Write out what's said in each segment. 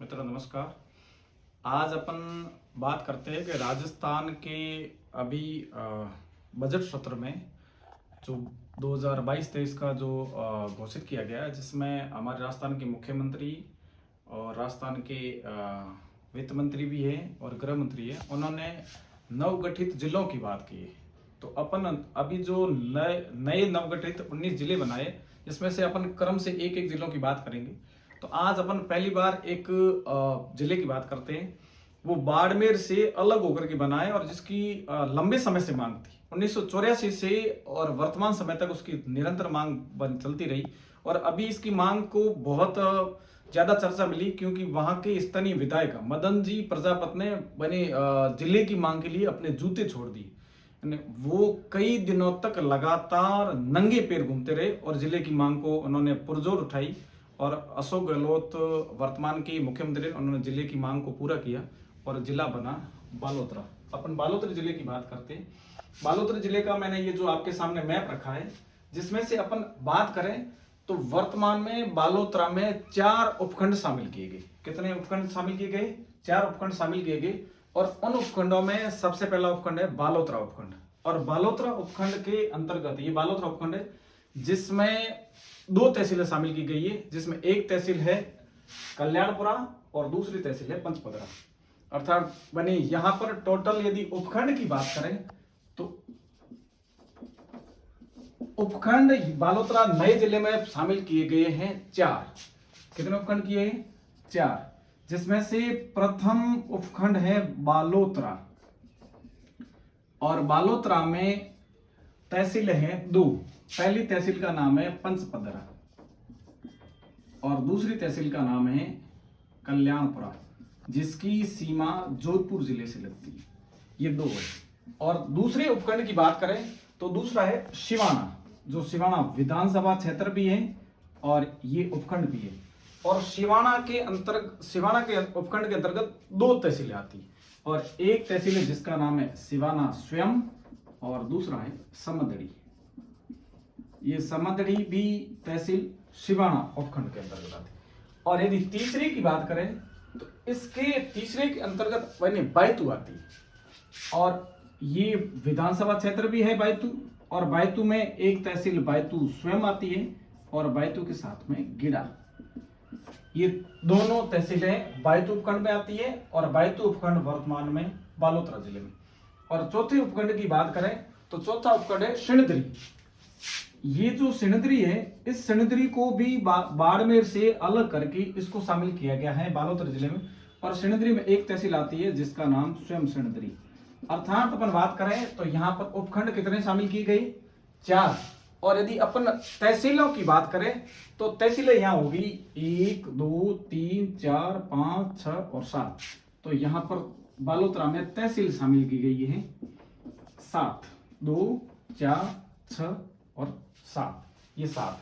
मित्रों नमस्कार। आज अपन बात करते हैं कि राजस्थान के अभी बजट सत्र में जो 2022-23 का जो घोषित किया गया है, जिसमें हमारे राजस्थान के मुख्यमंत्री और राजस्थान के वित्त मंत्री भी हैं और गृह मंत्री हैं। उन्होंने नवगठित जिलों की बात की है। तो अपन अभी जो नए नवगठित 19 जिले बनाए, जिसमें से अपन क्रम से एक एक जिलों की बात करेंगे। तो आज अपन पहली बार एक जिले की बात करते हैं। वो बाड़मेर से अलग होकर के बना है और जिसकी लंबे समय से मांग थी, 1984 से और वर्तमान समय तक उसकी निरंतर मांग चलती रही। और अभी इसकी मांग को बहुत ज्यादा चर्चा मिली, क्योंकि वहां के स्थानीय विधायक मदन जी प्रजापति ने बने जिले की मांग के लिए अपने जूते छोड़ दिए। वो कई दिनों तक लगातार नंगे पैर घूमते रहे और जिले की मांग को उन्होंने पुरजोर उठाई। और अशोक गहलोत वर्तमान के मुख्यमंत्री, उन्होंने जिले की मांग को पूरा किया और जिला बना बालोतरा। अपन बालोतरा जिले की बात करते हैं। बालोतरा जिले का मैंने ये जो आपके सामने मैप रखा है, जिसमें से अपन बात करें तो वर्तमान में बालोतरा में 4 उपखंड शामिल किए गए। कितने उपखंड शामिल किए गए? 4 उपखंड शामिल किए गए। और उन उपखंडों में सबसे पहला उपखंड है बालोतरा उपखंड। और बालोतरा उपखंड के अंतर्गत ये बालोतरा उपखंड है, जिसमें 2 तहसीलें शामिल की गई है, जिसमें एक तहसील है कल्याणपुरा और दूसरी तहसील है पंचपदरा। अर्थात बनी यहां पर टोटल यदि उपखंड की बात करें तो उपखंड बालोतरा नए जिले में शामिल किए गए हैं 4। कितने उपखंड किए हैं? 4, जिसमें से प्रथम उपखंड है बालोतरा। और बालोतरा में तहसील है 2। पहली तहसील का नाम है पंचपदरा और दूसरी तहसील का नाम है कल्याणपुरा, जिसकी सीमा जोधपुर जिले से लगती है। ये 2 है। और दूसरे उपखंड की बात करें तो दूसरा है सिवाना, जो सिवाना विधानसभा क्षेत्र भी है और ये उपखंड भी है। और सिवाना के उपखंड के अंतर्गत 2 तहसीलें आती है और एक तहसील है जिसका नाम है सिवाना स्वयं और दूसरा है समदड़ी। ये समदड़ी भी तहसील सिवाना उपखंड के अंतर्गत आती है। और यदि तीसरे की बात करें तो इसके तीसरे के अंतर्गत बैतू आती है और ये विधानसभा क्षेत्र भी है बैतू। और बैतू में एक तहसील बैतू स्वयं आती है और बैतू के साथ में गिड़ा। ये दोनों तहसीलें बैतू उपखंड में आती है और बैतू उपखंड वर्तमान में बालोतरा जिले में। और चौथे उपखंड की बात करें तो चौथा उपखंड है सिणधरी। ये जो सिणधरी है, इस सिणधरी को भी बाड़मेर से अलग करके इसको शामिल किया गया है बालोतरा जिले में। और सिणधरी में एक तहसील आती है जिसका नाम स्वयं सिणधरी। अर्थात अपन बात करें तो यहाँ पर उपखंड कितने शामिल की गई? 4। और यदि अपन तहसीलों की बात करें तो तहसीलें यहाँ होगी 1, 2, 3, 4, 5, 6 और 7। तो यहाँ पर बालोतरा में तहसील शामिल की गई है 7। 2, 4, 6 और 7, ये 7।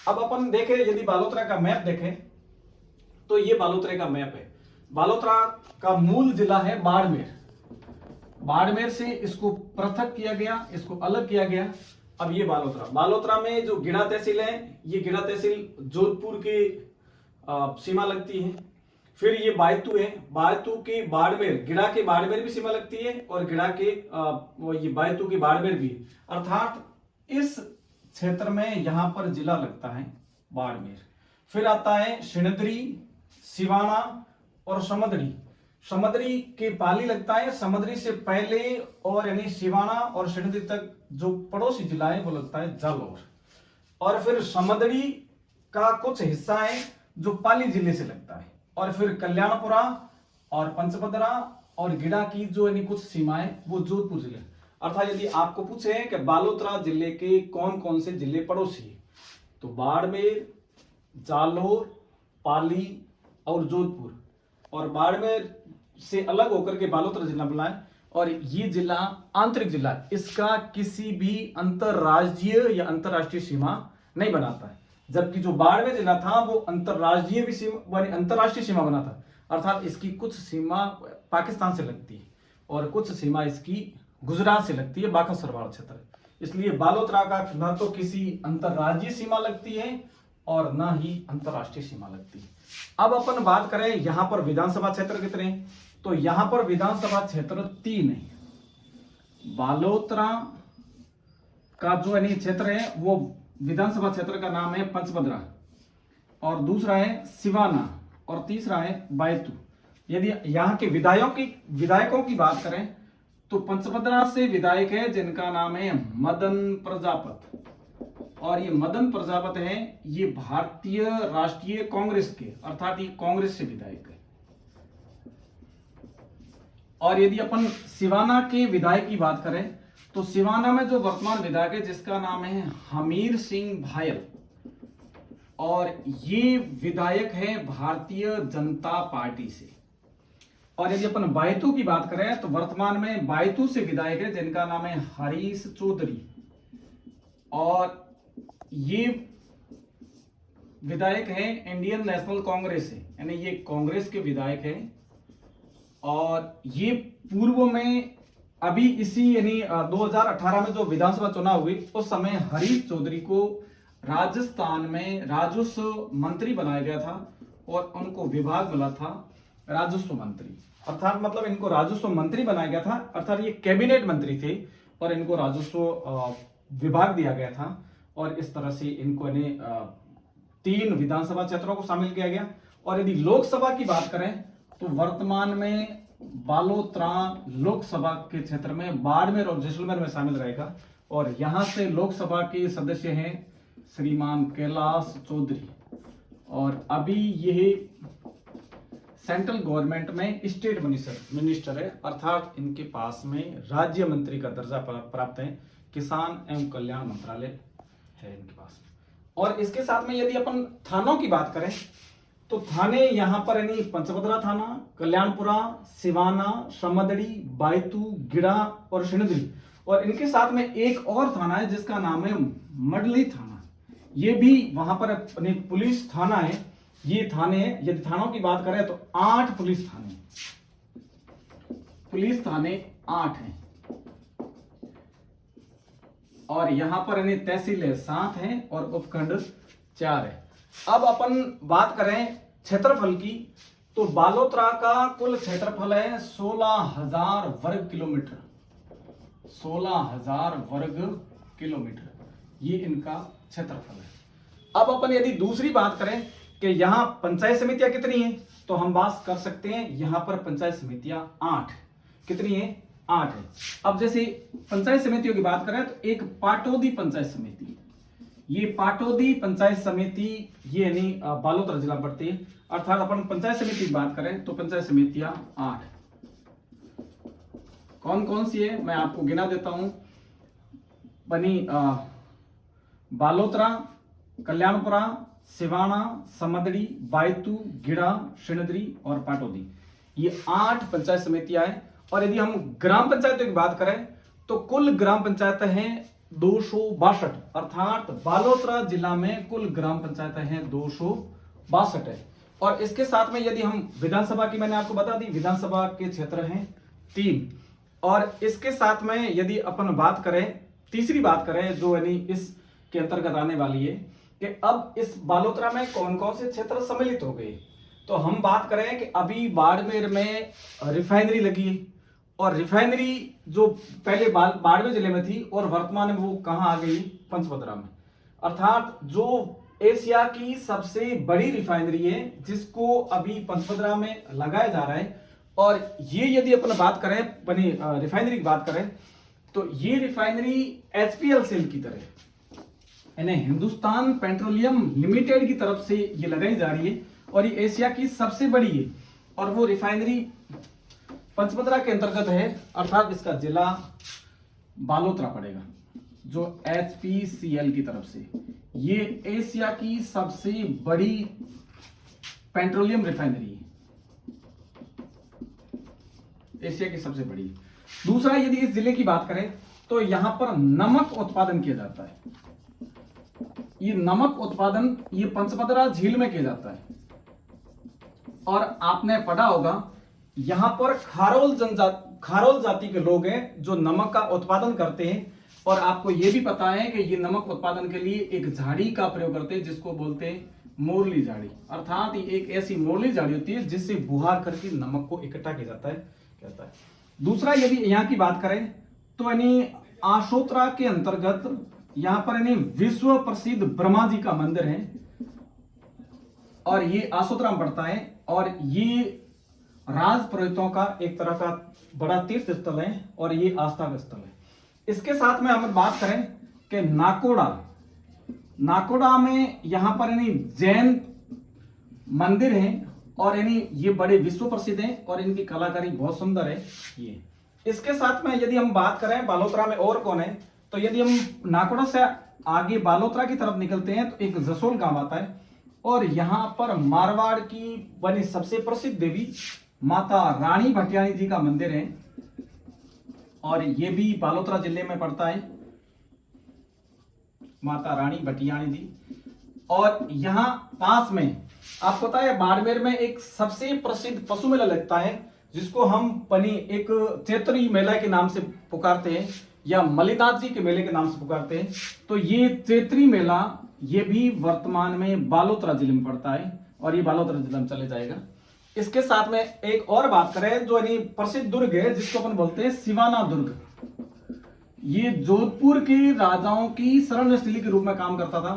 अब अपन देखें, यदि बालोतरा का मैप देखें तो ये बालोतरा का मैप है। बालोतरा का मूल जिला है बाड़मेर। बाड़मेर से इसको पृथक किया गया, इसको अलग किया गया। अब ये बालोतरा में जो गिड़ा तहसील है, ये गिड़ा तहसील जोधपुर के सीमा लगती है। फिर ये बैतू है, बैतू के बाड़मेर, गिड़ा के बाड़मेर भी सीमा लगती है और गिड़ा के ये बैतू के बाड़मेर भी। अर्थात इस क्षेत्र में यहां पर जिला लगता है बाड़मेर। फिर आता है सिणधरी, सिवाना और समदड़ी। समदड़ी के पाली लगता है। समदड़ी से पहले और यानी सिवाना और सिणधरी तक जो पड़ोसी जिला है वो लगता है जालोर। और फिर समदड़ी का कुछ हिस्सा है जो पाली जिले से लगता है। और फिर कल्याणपुरा और पंचपदरा और गिड़ा की जो यानी कुछ सीमाएं वो जोधपुर जिले। अर्थात यदि आपको पूछे कि बालोतरा जिले के कौन कौन से जिले पड़ोसी है तो बाड़मेर, जालोर, पाली और जोधपुर। और बाड़मेर से अलग होकर के बालोतरा जिला बना है और ये जिला आंतरिक जिला है। इसका किसी भी अंतरराज्यीय या अंतरराष्ट्रीय सीमा नहीं बनाता है, जबकि जो बाड़मेर जिला था वो अंतरराष्ट्रीय सीमा बना था। अर्थात इसकी कुछ सीमा पाकिस्तान से लगती है और कुछ सीमा इसकी गुजरात से लगती है, बांका सरवाड़ क्षेत्र। इसलिए बालोतरा का न तो किसी अंतरराज्यीय सीमा लगती है और न ही अंतरराष्ट्रीय सीमा लगती। अब अपन बात करें यहां पर विधानसभा क्षेत्र कितने हैं, तो यहां पर विधानसभा क्षेत्र 3 है। बालोतरा का जो क्षेत्र है वो विधानसभा क्षेत्र का नाम है पंचभद्रा, और दूसरा है सिवाना, और तीसरा है बैतू। यदि यहाँ के विधायकों की बात करें तो पंचभद्रा से विधायक है जिनका नाम है मदन प्रजापत, और ये मदन प्रजापत है, ये भारतीय राष्ट्रीय कांग्रेस के, अर्थात ये कांग्रेस से विधायक है। और यदि अपन सिवाना के विधायक की बात करें तो सिवाना में जो वर्तमान विधायक है जिसका नाम है हमीर सिंह भायल, और ये विधायक है भारतीय जनता पार्टी से। और यदि अपन बैतू की बात करें तो वर्तमान में बैतू से विधायक है जिनका नाम है हरीश चौधरी, और ये विधायक है इंडियन नेशनल कांग्रेस से, यानी ये कांग्रेस के विधायक है। और ये पूर्व में अभी इसी यानी 2018 में जो विधानसभा चुनाव हुई उस समय हरीश चौधरी को राजस्थान में राजस्व मंत्री बनाया गया था, और उनको विभाग मिला था राजस्व मंत्री, अर्थात मतलब इनको राजस्व मंत्री बनाया गया था, अर्थात ये कैबिनेट मंत्री थे और इनको राजस्व विभाग दिया गया था। और इस तरह से इनको 3 विधानसभा क्षेत्रों को शामिल किया गया। और यदि लोकसभा की बात करें तो वर्तमान में बालोतरा लोकसभा के क्षेत्र में बाड़मेर और जैसलमेर में शामिल रहेगा, और यहां से लोकसभा के सदस्य हैं श्रीमान कैलाश चौधरी, और अभी यह सेंट्रल गवर्नमेंट में स्टेट मिनिस्टर है, अर्थात इनके पास में राज्य मंत्री का दर्जा प्राप्त है, किसान एवं कल्याण मंत्रालय है इनके पास। और इसके साथ में यदि अपन थानों की बात करें तो थाने यहां पर यानी पंचभद्रा थाना, कल्याणपुरा, सिवाना, समदड़ी, बैतू, गिड़ा और सिणधरी, और इनके साथ में एक और थाना है जिसका नाम है मडली थाना। ये भी वहां पर पुलिस थाना है। ये थाने, यदि थानों की बात करें तो 8 पुलिस थाने 8 हैं, और यहां पर तहसीलें 7 हैं और उपखंड 4 है। अब अपन बात करें क्षेत्रफल की तो बालोतरा का कुल क्षेत्रफल है 16,000 वर्ग किलोमीटर, 16,000 वर्ग किलोमीटर ये इनका क्षेत्रफल है। अब अपन यदि दूसरी बात करें कि यहां पंचायत समितियां कितनी हैं तो हम बात कर सकते हैं यहां पर पंचायत समितियां 8, कितनी है 8 है। अब जैसे पंचायत समितियों की बात करें तो एक पाटौदी पंचायत समिति, ये पाटौदी पंचायत समिति ये यानी बालोतरा जिला पड़ती है, अर्थात अपन पंचायत समिति की बात करें तो पंचायत समितियां 8 कौन कौन सी है मैं आपको गिना देता हूं। बनी बालोतरा, कल्याणपुरा, सिवाना, समदड़ी, बैतू, गिड़ा, सिणधरी और पाटौदी, ये 8 पंचायत समितियां हैं। और यदि हम ग्राम पंचायतों की बात करें तो कुल ग्राम पंचायत हैं 262, अर्थात बालोतरा जिला में कुल ग्राम पंचायत हैं 262 है। और इसके साथ में यदि हम विधानसभा की, मैंने आपको बता दी विधानसभा के क्षेत्र हैं 3, और इसके साथ में यदि अपन बात करें, तीसरी बात करें जो यानी इसके अंतर्गत आने वाली है कि अब इस बालोतरा में कौन कौन से क्षेत्र सम्मिलित हो गए, तो हम बात करें कि अभी बाड़मेर में रिफाइनरी लगी है, और रिफाइनरी जो पहले बाड़मेर जिले में थी और वर्तमान में वो कहां आ गई, पंचभद्रा में, अर्थात जो एशिया की सबसे बड़ी रिफाइनरी है जिसको अभी पंचभद्रा में लगाया जा रहा है। और ये यदि अपन बात करें बनी रिफाइनरी की बात करें तो ये रिफाइनरी एचपीएल सेल की तरह यानी हिंदुस्तान पेट्रोलियम लिमिटेड की तरफ से ये लगाई जा रही है, और ये एशिया की सबसे बड़ी है, और वो रिफाइनरी पंचभद्रा के अंतर्गत है, अर्थात इसका जिला बालोतरा पड़ेगा, जो एचपीसीएल की तरफ से। ये एशिया की सबसे बड़ी पेट्रोलियम रिफाइनरी है, एशिया की सबसे बड़ी। दूसरा यदि इस जिले की बात करें तो यहां पर नमक उत्पादन किया जाता है। ये नमक उत्पादन ये पंचभद्रा झील में किया जाता है, और आपने पढ़ा होगा यहां पर खारोल जाति के लोग हैं जो नमक का उत्पादन करते हैं। और आपको यह भी पता है कि ये नमक उत्पादन के लिए एक झाड़ी का प्रयोग करते हैं जिसको बोलते हैं मोरली झाड़ी। अर्थात ये एक ऐसी मोरली झाड़ी होती है जिससे बुहार करके नमक को इकट्ठा किया जाता है कहता है। दूसरा यदि यहाँ की बात करें तो यानी आशोत्रा के अंतर्गत यहाँ पर यानी विश्व प्रसिद्ध ब्रह्मा जी का मंदिर है और ये आशोत्रा में पड़ता है और ये राज पुरोहितों का एक तरह का बड़ा तीर्थ स्थल है और ये आस्था का स्थल है। इसके साथ में हम बात करें कि नाकोड़ा में यहां पर यानी जैन मंदिर है और यानी ये बड़े विश्व प्रसिद्ध हैं और इनकी कलाकारी बहुत सुंदर है। ये इसके साथ में यदि हम बात करें बालोतरा में और कौन है, तो यदि हम नाकोड़ा से आगे बालोतरा की तरफ निकलते हैं तो एक जसोल गांव आता है और यहां पर मारवाड़ की बनी सबसे प्रसिद्ध देवी माता रानी भटियाणी जी का मंदिर है और ये भी बालोतरा जिले में पड़ता है, माता रानी भटियाणी जी। और यहां पास में आपको पता है बाड़मेर में एक सबसे प्रसिद्ध पशु मेला लगता है जिसको हम पनी एक चैत्री मेला के नाम से पुकारते हैं या मलिनाथ जी के मेले के नाम से पुकारते हैं। तो ये चैत्री मेला ये भी वर्तमान में बालोतरा जिले में पड़ता है और ये बालोतरा जिले में चले जाएगा। इसके साथ में एक और बात करें जो यानी प्रसिद्ध दुर्ग है जिसको अपन बोलते हैं सिवाना दुर्ग। ये जोधपुर के राजाओं की शरण स्थली के रूप में काम करता था।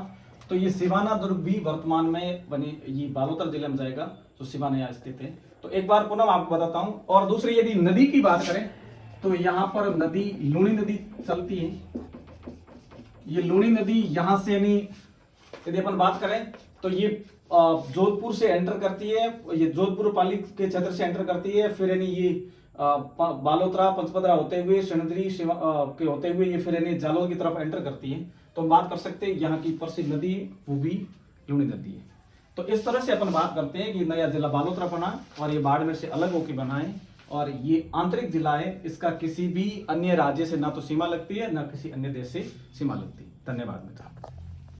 तो ये सिवाना दुर्ग भी वर्तमान में बनी ये बालोतरा जिले में जाएगा, तो सिवाना यहाँ स्थित है। तो एक बार पुनः आपको बताता हूं। और दूसरी यदि नदी की बात करें तो यहाँ पर नदी लूणी नदी चलती है। ये लूणी नदी यहाँ से यानी यदि अपन बात करें तो ये जोधपुर से एंटर करती है, ये जोधपुर पालिक के क्षेत्र से एंटर करती है, फिर यानी ये बालोतरा पंचपदरा होते हुए शनद्री के होते हुए ये फिर यानी जालोर की तरफ एंटर करती है। तो हम बात कर सकते हैं यहाँ की प्रसिद्ध नदी वो भी लूणी नदी है। तो इस तरह से अपन बात करते हैं कि नया जिला बालोतरा बना और ये बाड़मेर से अलग होकर बना है और ये आंतरिक जिला है। इसका किसी भी अन्य राज्य से ना तो सीमा लगती है ना किसी अन्य देश से सीमा लगती है। धन्यवाद मित्रों।